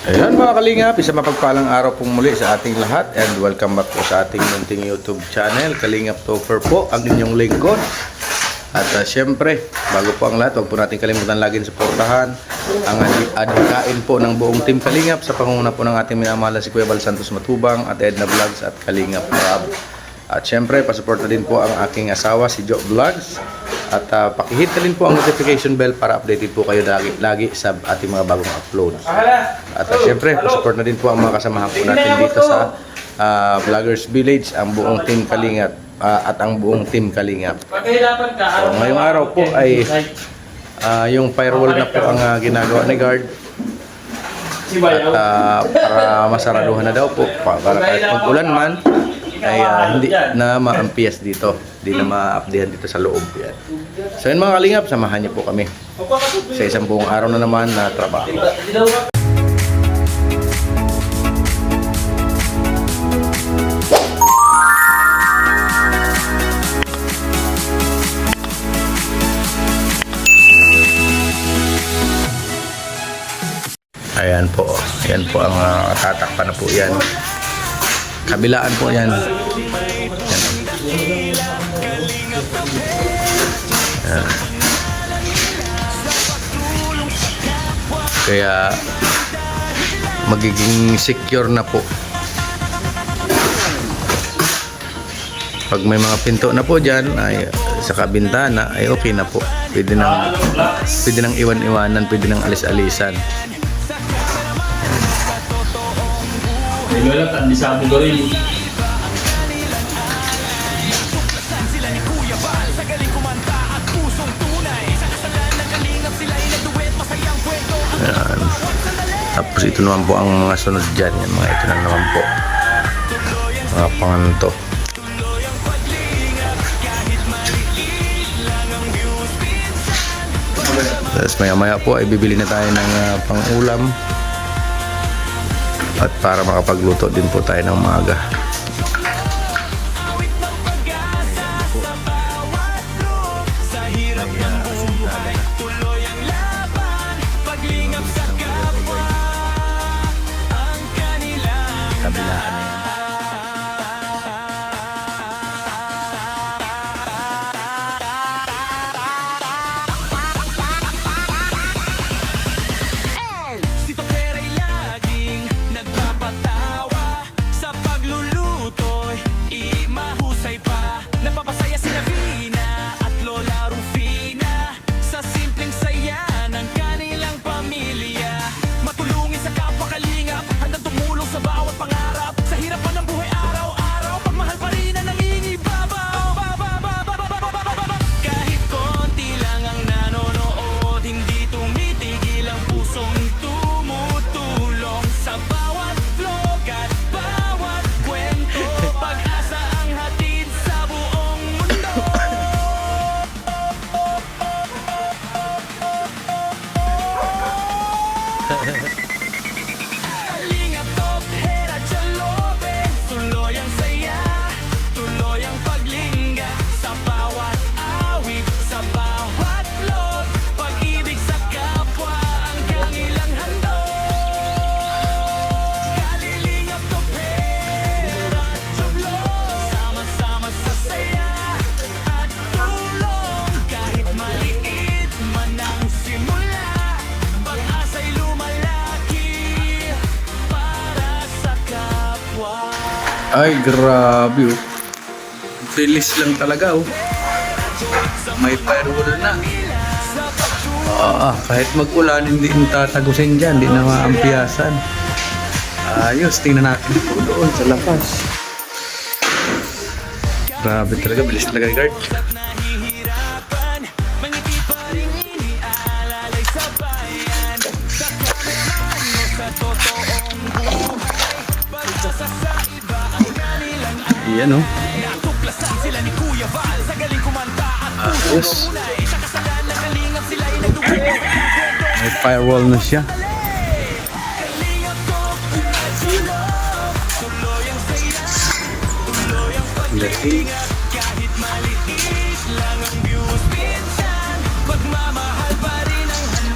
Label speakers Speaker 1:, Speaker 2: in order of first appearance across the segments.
Speaker 1: Ayan mga kalingap, isang mapagpalang araw pong muli sa ating lahat and welcome back po sa ating munting YouTube channel, Kalingap Topher po, ang inyong lingkod. At syempre, bago po ang lahat, huwag po natin kalimutan laging suportahan ang adhikain po ng buong Team Kalingap sa pangunguna po ng ating minamahal na si Kuya Bal Santos Matubang at Edna Vlogs at Kalingap Rob. At syempre, pasuporta din po ang aking asawa si Jo Vlogs. At pakihit din po ang notification bell para updated po kayo lagi sa ating mga bagong uploads. At syempre, support na din po ang mga kasamahan po natin dito sa Vloggers Village, ang buong Team Kalingap at ang buong Team Kalingap. So, ngayong araw po ay yung firewall na po ang ginagawa ni guard. At para masaraduhan na daw po, para kahit mag-ulan man, ay hindi na maampias dito, hindi na maapdihan dito sa loob yan. So yun mga kalingap, samahan niyo po kami sa isang buong araw na naman na trabaho. Ayan po ang tatakpan na po yan. Kabilaan po yan. Yan. Kaya magiging secure na po. Pag may mga pinto na po dyan ay sa kabintana ay okay na po. Pwede nang iwan-iwanan, pwede nang alis-alisan.
Speaker 2: Wala tandi sa apo garin.
Speaker 1: Ayan. Tapos ito naman po ang mga sunod dyan. Yan, mga ito na naman po. Mga panganto. Tapos maya-maya po ay bibili na tayo ng pang-ulam. At para makapagluto din po tayo ng maaga. Kabilaan na yan. Ay, grabe oh. Bilis lang talaga oh. May firewall na. Kahit mag-ulan, hindi tatagusin dyan. Hindi na maampiyasan. Ayos, tingnan natin po doon sa labas. Grabe talaga, bilis talaga guard. Yan oh. Yes. May firewall na siya.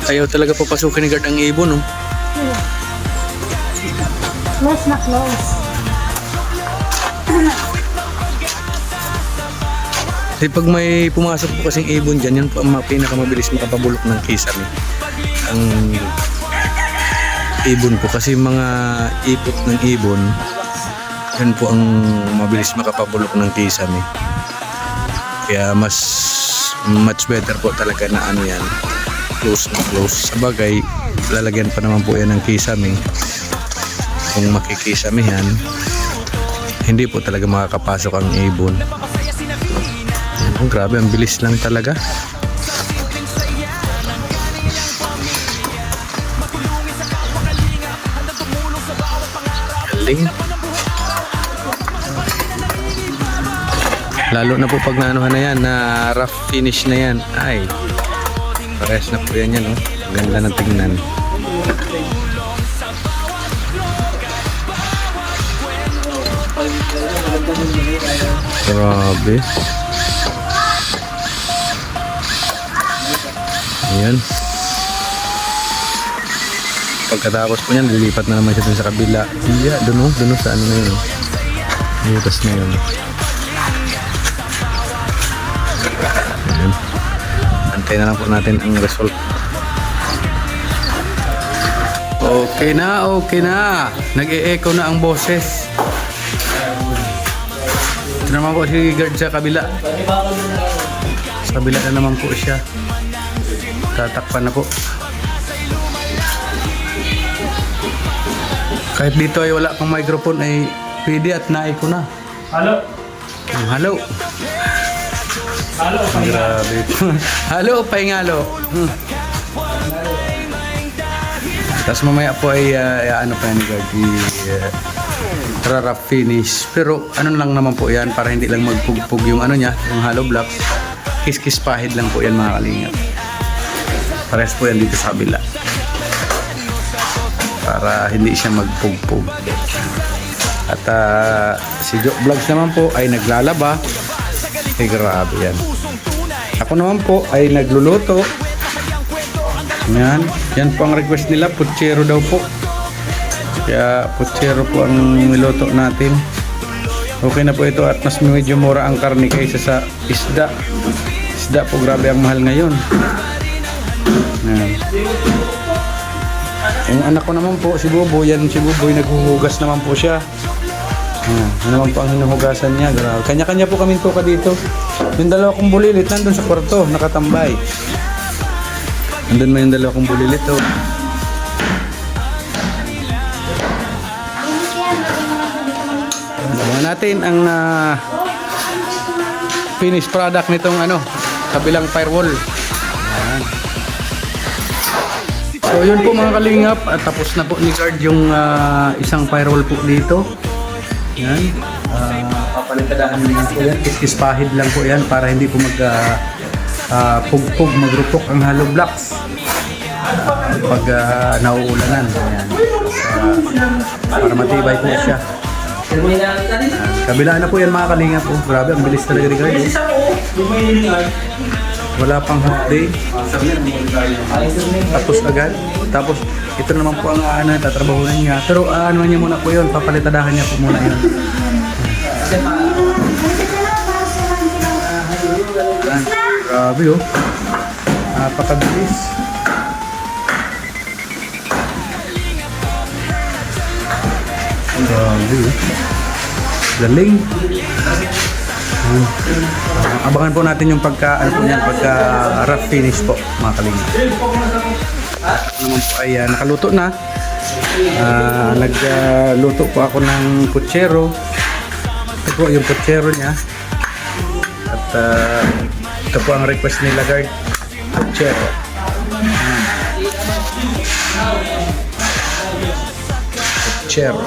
Speaker 1: Ayaw talaga papasukin ni guard ang ibon oh.
Speaker 2: Close na close.
Speaker 1: Kasi pag may pumasok po kasing ibon dyan, yun po ang pinakamabilis makapabulok ng kisame. Ang ibon po kasi mga ipot ng ibon, yan po ang mabilis makapabulok ng kisame. Kaya much better po talaga na ano yan, close na close. Sa bagay, lalagyan pa naman po yan ng kisame. Kung makikisame yan, hindi po talaga makakapasok ang ibon. Oh, grabe, ang bilis lang talaga. Galing. Lalo na po pag naanuhan na yan, na rough finish na yan. Ay, parehas na po yan yan, oh. Ganda ng tingnan. Grabe. Ayan. Pagkatapos po yan, lilipat na naman siya dun sa kabila. Yeah, dun sa ano na yun. Butas na yun. Ayan. Antay na lang po natin ang result. Okay na, okay na. Nag-e-echo na ang boses. Ito naman po si guard sa kabila. Sa kabila na naman po siya. Tatakpan na po. Kahit dito ay wala pang microphone ay pwede at naay ko na.
Speaker 3: Halo.
Speaker 1: Halo.
Speaker 3: Halo,
Speaker 1: Grabe po. Halo, pahingalo. Tapos mamaya po ay ano pa yan guard, rarap finish. Pero ano lang naman po yan para hindi lang magpugpug yung ano niya, yung hollow blocks. Kiss-kiss pahid lang po yan mga kalingap. Parehas po yan dito sa kabila. Para hindi siya magpugpug. At si Joe Vlogs naman po ay naglalaba. Eh grabe yan. Ako naman po ay nagluluto. Yan. Yan po ang request nila. Putsero daw po. Kaya putsero po ang niluto natin. Okay na po ito at mas medyo mura ang karne kaysa sa isda. Isda po grabe ang mahal ngayon. Yan. Yung anak ko naman po, si Buboy, yan si Buboy, naghuhugas naman po siya. Yan naman po ang hinuhugasan niya. Grabe. Kanya-kanya po kaming tuka dito. Yung dalawa kong bulilit, nandun sa kwarto, nakatambay. Nandun mo yung dalawa kong bulilit, oh. Alaman natin ang finished product nitong ano, kabilang firewall. Ayan. So yun po mga kalingap, at tapos na po ni Guard yung isang firewall po dito. Yan. Papalitadahan lang po yan. Kiskis pahid lang po yan para hindi po pugpug, magrupok ang hollow blocks pag nauulanan. Ayan. Para matibay po siya. Kabila na po yan mga kalingap. Oh, grabe, ang bilis talaga ni Guard. Wala pang half day. Tapos agad. Tapos ito naman po ang tatrabahunan niya. Pero ano niya muna po yun. Papalitadahan niya po muna yun. Grabe oh. Napakabilis. Grabe oh. Galing. Abangan po natin yung pagka rough finish po mga kalingap. Naman po ay nakaluto na. Nagluto po ako ng putsero. Ito po yung putsero niya. At ito po ang request nila Guard. Putsero. Putsero.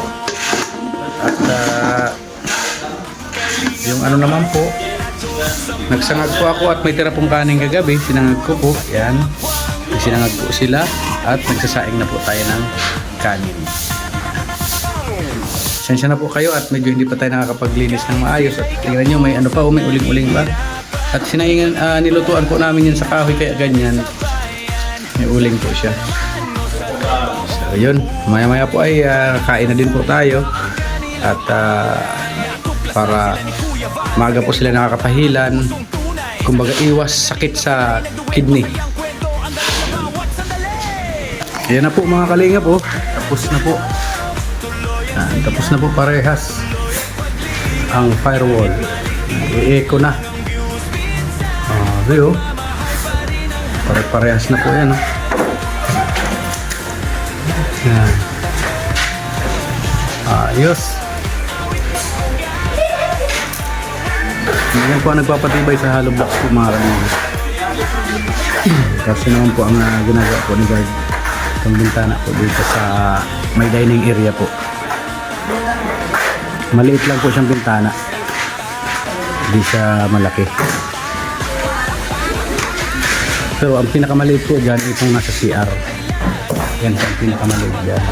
Speaker 1: At yung ano naman po, nagsangag po ako at may tira pong kanin kagabi. Sinangag ko po. Yan. Sinangag po sila at nagsasaing na po tayo ng kanin. Sensya na po kayo at medyo hindi pa tayo nakakapaglinis ng maayos. At tingnan nyo, may ano pa, may uling-uling pa. At sinaingan, nilutuan po namin yun sa kahoy kaya ganyan. May uling po siya. So, Ayun, maya-maya po ay kain na din po tayo. At para maaga po sila nakakapahilan, kumbaga iwas sakit sa kidney. Ayan na po mga kalingap po. Tapos na po. Tapos na po parehas ang firewall. I-echo na. Okay, pare-parehas na po yan. Yan. Ayos. Yan po ang nagpapatibay sa hollow blocks po mga kalingap. Kasi naman po ang ginagawa po ni guard. Itong bintana po dito sa may dining area po. Maliit lang po siyang bintana. Hindi siya malaki. Pero ang pinakamaliit po dyan itong nasa CR. Yan po ang pinakamaliit dyan.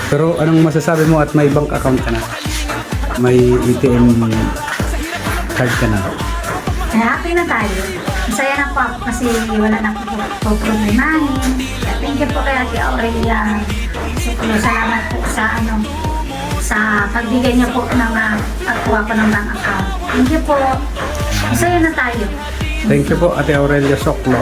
Speaker 1: Pero anong masasabi mo at may bank account ka na? May ATM card ka na?
Speaker 2: Happy na tayo. Masaya na po ako kasi wala na po problemahin. Thank you po kay Ate Aurelia. Salamat po sa sa pagbigay niyo po ng pagkuha ko ng bank account. Thank you po. Masaya na tayo.
Speaker 1: Thank you po Ate Aurelia Soklo.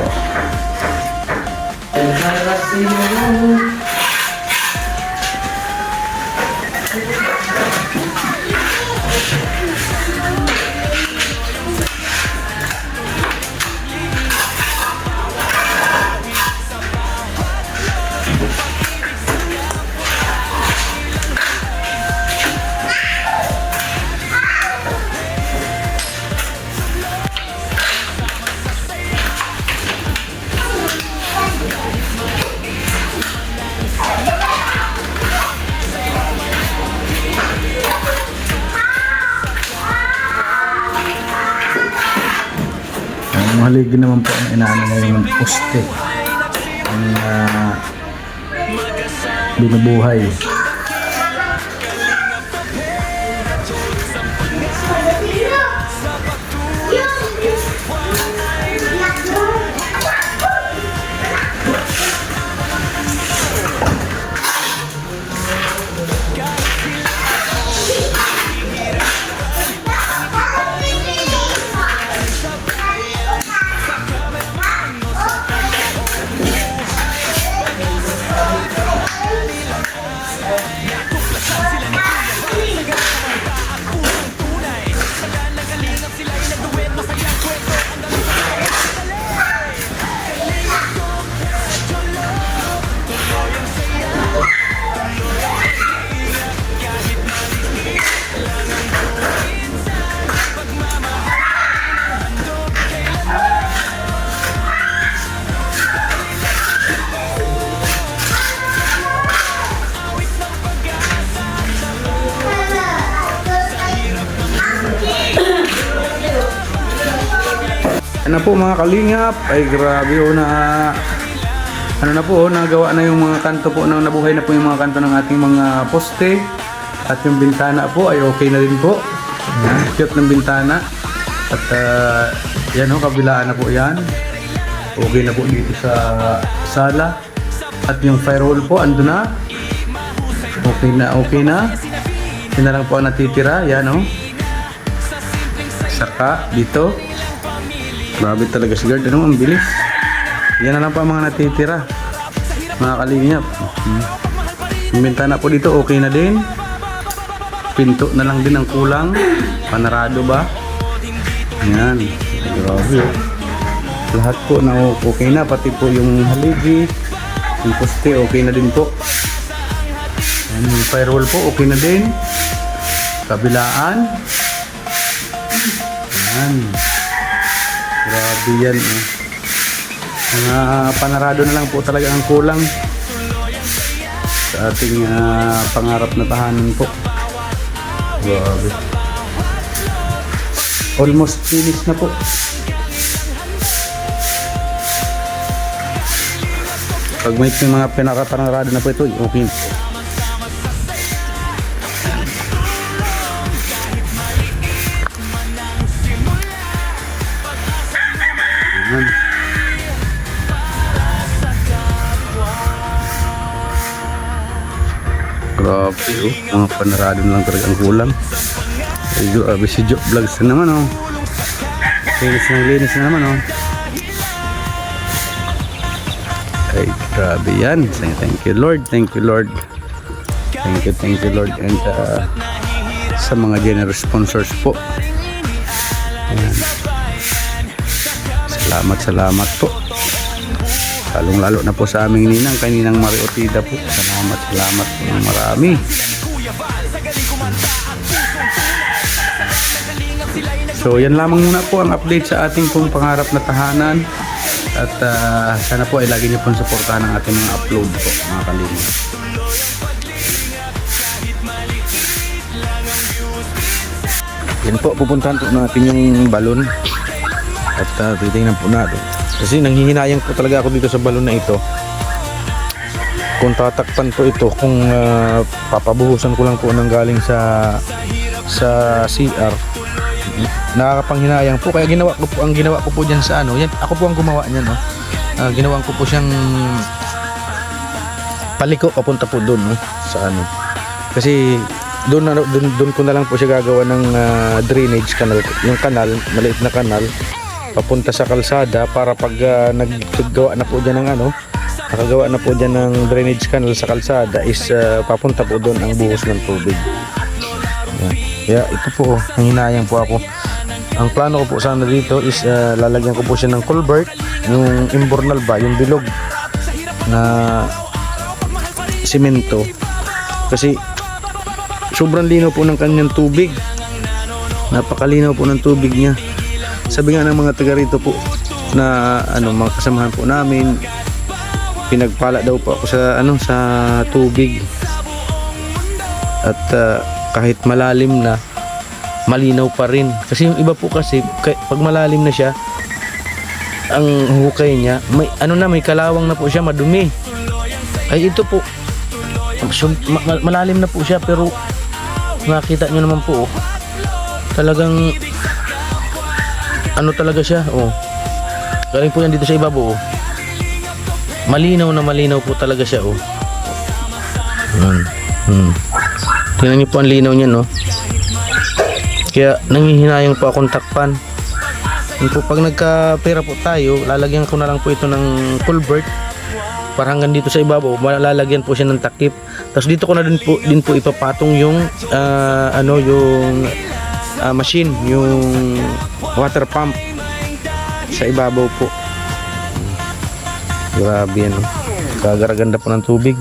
Speaker 1: Haligi naman po ang inaano na yung poste ang binubuhay. Ano po mga kalingap, ay grabe na ano na po, nagawa na yung mga kanto po, nabuhay na po yung mga kanto ng ating mga poste at yung bintana po ay okay na din po. Yan, cute ng bintana at yan ho, kabilaan na po yan, okay na po dito sa sala at yung firewall po ando na, okay na yun na lang po ang natitira, yan ho, saka dito. Grabe talaga si guard. Ano, ang bilis. Yan na lang pa mga natitira. Mga kalingap. Yung bintana po dito, okay na din. Pinto na lang din ang kulang. Panarado ba? Yan. Grabe. Lahat po na okay na. Pati po yung haligi. Yung poste, okay na din po. Yan, yung firewall po, okay na din. Kabilaan. Yan. Grabe yan. Panarado na lang po talaga ang kulang sa ating pangarap na tahanan po. Grabe. Almost finished na po. Pag may mga pinakapanarado na po ito, okay. Grabe, mga panarado na lang talaga ang kulang. Ay, grabe si Joe Vlogs na naman, oh. Linis na naman, oh. Ay, grabe yan. Thank you, Lord. Thank you, Lord. Thank you, Lord. And sa mga generous sponsors po. Ayan. Salamat po. Lalong-lalo na po sa aming ninang, kaninang Marie Otida po. Salamat po ng marami. So yan lamang muna po ang update sa ating pong pangarap na tahanan. At sana po ay lagi niyo pong suportahan ang ating mga upload po, mga kalingap. Yan po, pupuntahan po natin yung balon. At titingnan po natin. Kasi nanghihinayang po talaga ako dito sa balon na ito. Kung tatakpan po ito, kung papabuhusan ko lang po ng galing sa CR, nakakapanghinayang po. Kaya ang ginawa ko po diyan sa ano, yan, ako po ang gumawa niyan, no. Ginawan ko po siyang paliko papunta po doon, no, sa ano. Kasi doon ko na lang po siya gagawa ng drainage canal, yung kanal, maliit na kanal papunta sa kalsada para pag naggawa na po diyan ng ano, nakagawa na po diyan ng drainage canal sa kalsada is papunta po doon ang buhos ng tubig. Kaya ito po, nanghinayang po ako. Ang plano ko po sana dito is lalagyan ko po siya ng culvert, yung imbornal ba, yung bilog na simento. Kasi sobrang linaw po ng kanyang tubig. Napakalinaw po ng tubig niya. Sabi nga ng mga taga rito po na ano, mga kasamahan po namin, pinagpala daw po ako sa ano, sa tubig. At kahit malalim na, malinaw pa rin. Kasi yung iba po kasi pag malalim na siya, ang hukay niya may ano na, may kalawang na po siya, madumi. Ay ito po malalim na po siya, pero nakita nyo naman po, oh, talagang ano talaga siya, oh. Galing po yan dito sa ibabaw, oh. Malinaw na malinaw po talaga siya, oh. Tingnan niyo po ang linaw niya, no. Kaya nanghihinayang po akong takpan. Po, pag nagkapera po tayo, lalagyan ko na lang po ito ng culvert para hanggang dito sa ibabaw, malalagyan po siya ng takip. Tapos dito ko na din po ipapatong yung ano, yung machine, yung water pump sa ibabaw po. Grabe yan, no? Kagaraganda po ng tubig.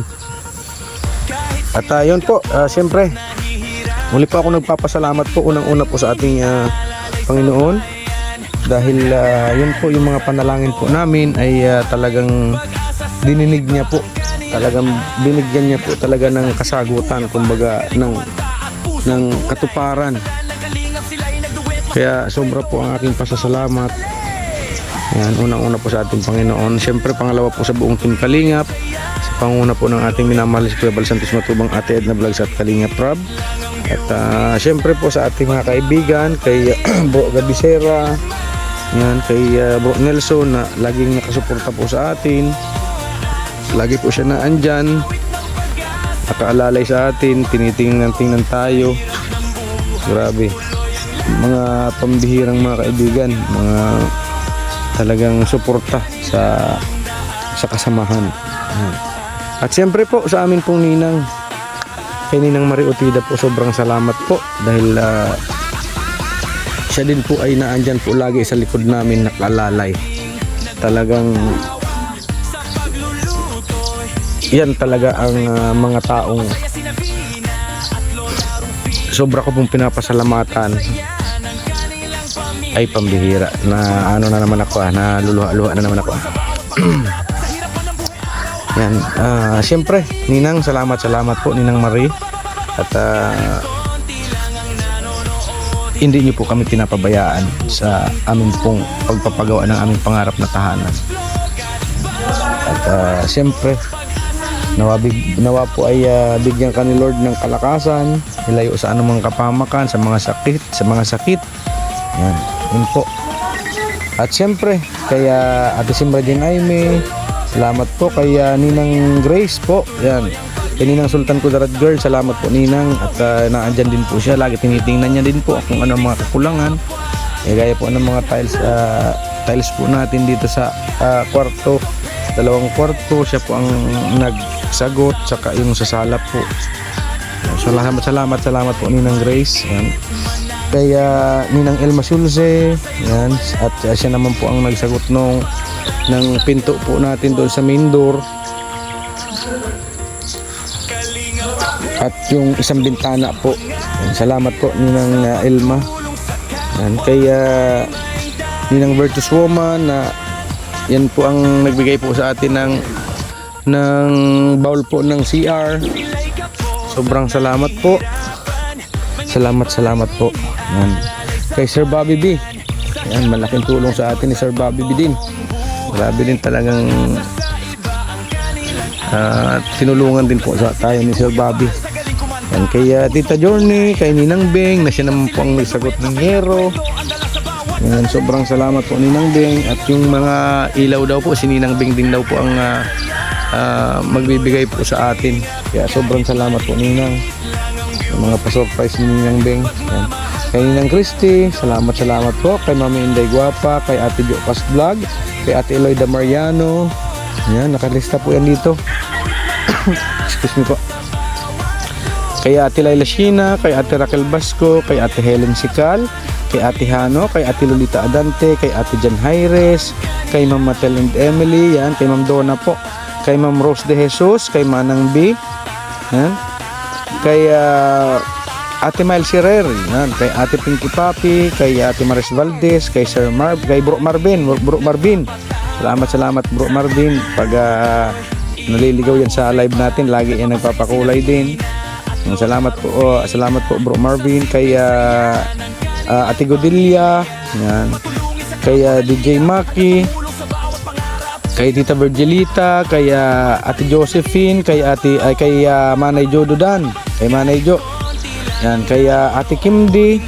Speaker 1: At yun po, siyempre muli po ako nagpapasalamat po unang-una po sa ating Panginoon, dahil yun po yung mga panalangin po namin ay talagang dininig niya po, talagang binigyan niya po talaga ng kasagutan, kumbaga ng katuparan. Kaya sobra po ang aking pasasalamat. Yan, unang-una po sa ating Panginoon. Siyempre pangalawa po sa buong Team Kalingap, sa panguna po ng ating minamahal si Kuya Bal Santos Matubang, Ate Edna Vlogs at Kalingap Rob. At siyempre po sa ating mga kaibigan, kay Bro Gabisera, yan, kay Bro Nelson na laging nakasuporta po sa atin. Lagi po siya na andyan, nakaalalay sa atin, tinitingnan tayo. Grabe, mga pambihirang mga kaibigan, mga talagang suporta sa kasamahan. At siyempre po sa amin pong ninang, kay Ninang Marie Otida po, sobrang salamat po dahil siya din po ay naandyan po lagi sa likod namin, nakalalay. Talagang yan talaga ang mga taong sobra ko pong pinapasalamatan ay pambihira. Na ano na naman ako, naluluha-luha na naman ako. Yan, siyempre Ninang, salamat po Ninang Marie. At hindi niyo po kami pinapabayaan sa aming pong pagpapagawa ng aming pangarap na tahanan. At siyempre nawa po ay bigyan ka ni Lord ng kalakasan, ilayo sa anumang kapamakan, sa mga sakit. Yan, yun po. At siyempre kaya Ate Simra Jean Aime, salamat po kay Ninang Grace po. Yan, Kay Ninang Sultan Kudarat Girl, salamat po Ninang. At naandyan din po siya. Lagi tinitingnan niya din po kung ano ang mga kakulangan. Gaya po ng mga tiles po natin dito sa kwarto. 2 kwarto, siya po ang nagsagot, saka yung sa sala po. So salamat po Ninang Grace. Yan. Kaya Ninang Elma Sulze, yan. At siya naman po ang nagsagot ng pinto po natin doon sa main door. At yung isang bintana po. Yan. Salamat po Ninang Elma. Yan. Kaya Ninang Virtuous Woman na yan po ang nagbigay po sa atin ng bowl po ng CR. Sobrang salamat po. Salamat po. Yan. Kay Sir Bobby B. Yan, malaking tulong sa atin ni Sir Bobby B din. Grabe din talagang tinulungan din po sa tayo ni Sir Bobby. Yan, kay Tita Journey, kay Ninang Beng na siya naman po ang nagsagot ng hero. Yan, sobrang salamat po Ninang Beng. At yung mga ilaw daw po, si Ninang Beng din daw po ang magbibigay po sa atin. Kaya sobrang salamat po Ninang. Yung mga pa-surprise ni Ninang Beng. Yan. Kay Ninang Christy, salamat po. Kay Mami Inday Guapa, kay Ate Jo Pas Vlog, kay Ate Eloida Mariano. Yan, nakalista po yan dito. Excuse me po. Kay Ate Laila Sheena, kay Ate Raquel Basco, kay Ate Helen Sikal, kay Ate Hano, kay Ate Lolita Adante, kay Ate Jan Jaires, kay Ma'am Matel and Emily, yan, kay Ma'am Donna po, kay Ma'am Rose de Jesus, kay Manang B, yan, kay Ate Miles Herrera, yan, kay Ate Pinky Papi, kay Ate Maris Valdez, kay Sir Marv, kay Bro Marvin. Salamat Bro Marvin. Pag naliligaw yan sa live natin, lagi yan nagpapakulay din. Salamat po Bro Marvin. Kay Ate Godilla, yan. Kay DJ Maki, kay Tita Virgilita, kay Ate Josephine, kay Manay Jo Dudan, kay Manay Jo. Yan, kay Ate Kimdi,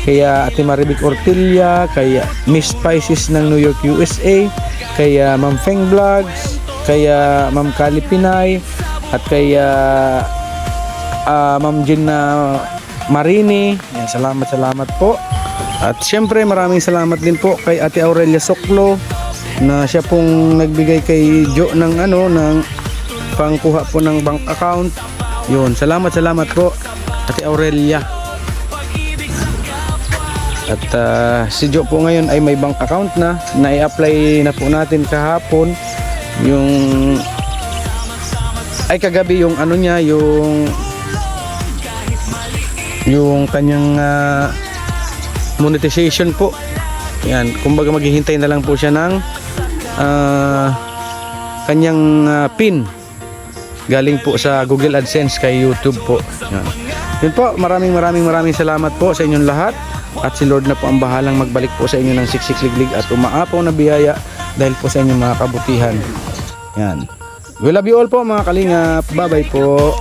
Speaker 1: kay Ate Maribik Ortilla, kay Miss Spices ng New York, USA, kay Ma'am Feng Vlogs, kay Ma'am Kali Pinay, at kay Ma'am Gina Marini. Yan, salamat po. At syempre maraming salamat din po kay Ate Aurelia Soklo na siya pong nagbigay kay Jo ng pangkuha po ng bank account. Yun, salamat po Ate Aurelia. At si Jo po ngayon ay may bank account na i-apply na po natin kahapon. Kagabi yung niya, yung kanyang monetization po. Yan, kumbaga maghihintay na lang po siya ng kanyang pin galing po sa Google AdSense kay YouTube po. Yan. Yun po, maraming salamat po sa inyong lahat. At si Lord na po ang bahalang magbalik po sa inyo ng siksik-liglig at umaapaw na biyaya dahil po sa inyong mga kabutihan. Yan. We love you all po mga kalingap. Bye-bye po.